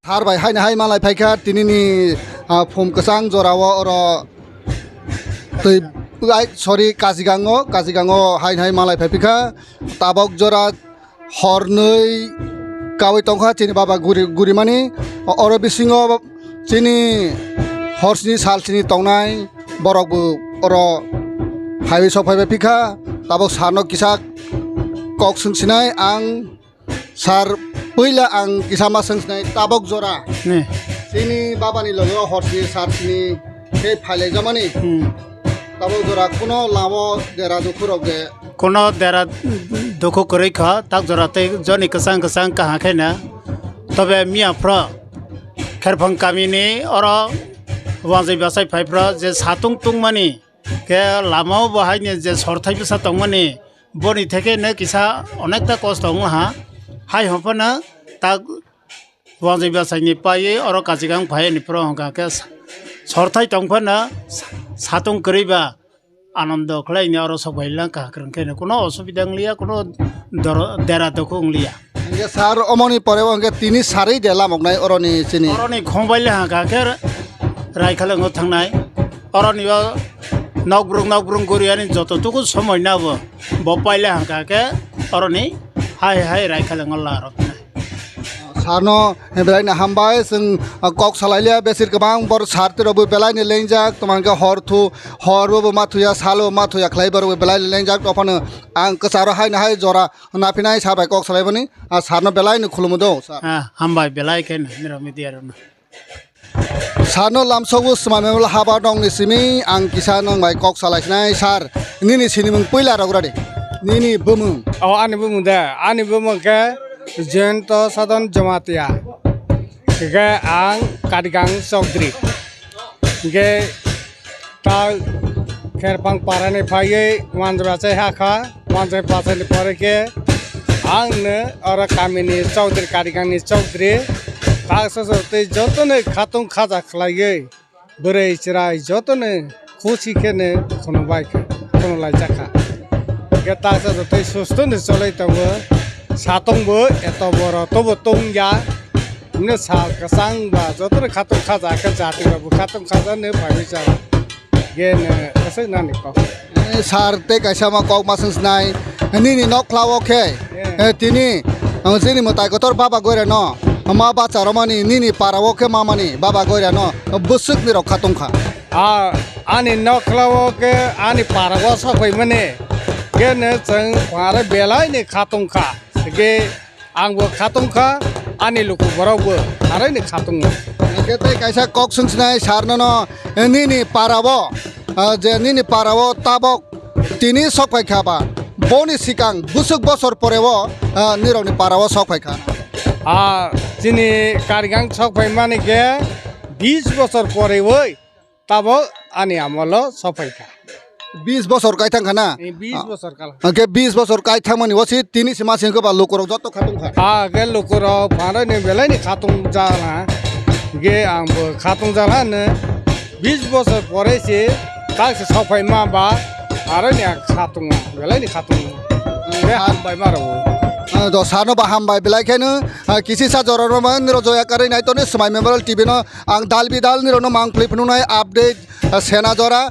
Harbai hai na hai malai phaika tinini phom kasang jorawo oro tui sorry kajigango hai na hai malai phaika tabok jora hornoi kawai tongkha chini baba gurimani oro bisingo chini horsni salchini tongnai borokbu oro highway sophai phika tabok sarno kisak kok sungsinai ang sar Pila ang kisama sengsenai tabok jora sini baba ni logo horsni sarsni ke phale jamani tabok jora kuno lamo dera dukurok ge kono dera dukhu korei kha tak jora te joni kasang kaha khena tobe mia pro kherphang kamini oro wajai basai phaipra je satung tungmani ke lamo bahai ne je sorthai bisa tongmani boni theke ne kisa onekta kost ongha hai hopana tak wajai basai ni paye oro kajigang phai ni pro hanga ke sorthai tongphana satung koriba আনন্দ খলাই নি আরো সবাই লাঙ্কা করকেন কোনো অসুবিধা লিয়া কোনো দেরা দখং লিয়া ইয়ে সার অমনি পরে অঙ্গে তিনি সারই দেলা মগনাই অরনি চিনি অরনি খংবাইলে হাকাকের রাইখালং থাংনাই অরনি নগব্রুং গরিয়ানি যতটুকু সময় নাবো বপাইলে হাকাকে অরনি হাই হাই রাইখালং লারক Sarno belai na hambai sing kok salailia besir kebang bor sarte robu belai ni lenjak tomangga horbo mathuya salo mathuya khlai bor belai lenjak topana ang kesaro hai na hai jora napinai sabai kok salai bani sarno belai ni khulumudo hambai belai ken mira midiarona sarno lamsogu smamel haba dong ni simi ang kisan nang bai kok salai nai sar nini sinimung puila rograde nini bumung ani bumung da ani bumung ke Jento Sadon Jamatia ke ang Kadigang Sogdri ke ta kherpang parane phaye manjra chai hakha manjai pasani pore ke ang ne ora kamini Chaudhary Kadigang ni Chaudhary ta sote jotone khatung khaja khlaiye bore chirai jotone khushi kene kono bai kono lai jakha ke ta sote sustone cholai tawo Satongbo eto boro tobo tongya ne sal kasang ba jotor khatung khaja ke jati babu khatung khaja ne phaisa gen ase nani ko sar te kaisa ma kok masung snai nini nok klawo ke tini sini motai kotor baba gore no ma ba charomani nini parawo ke mamani baba gore no busuk ni rok khatung kha ani nok klawo ke ani parawo sapai mane gen chang pare belai ni khatung kha ge angbo khatung kha ani luku borogbo arai ni khatung kete kaisa kok sungsnai sarno no nini parawo je nini parawo tabok tini sokpai khaba boni sikang busuk bosor porewo nironi parawo sokpai kha chini Kadigang sokpai mane ge 20 বছর পরে ওই তাবো ani amolo sokpai kha 20 বছর কাইথাং খানা 20 বছর কাল আগে 20 বছর কাইথাং মানি OC তিনি সিমা সিংকে বা লোকরক যত খাতুং খা গে লোকর ফারানি বেলাইনি খাতুং জালা গে आंबो খাতুং জালানো 20 বছর পরেছে কালসে সফাই মাবা আরো নি খাতুং বেলাইনি খাতুং গে হামবাই মারো দ সানো বা হামবাই বেলাইখানো কিসি সা জরানো মান রজয়া কারে নাই তনে সমাই মেমোরিয়াল টিভি ন আং দালবি দাল নিরনো মাং প্লিপनु নাই আপডেট সেনা জরা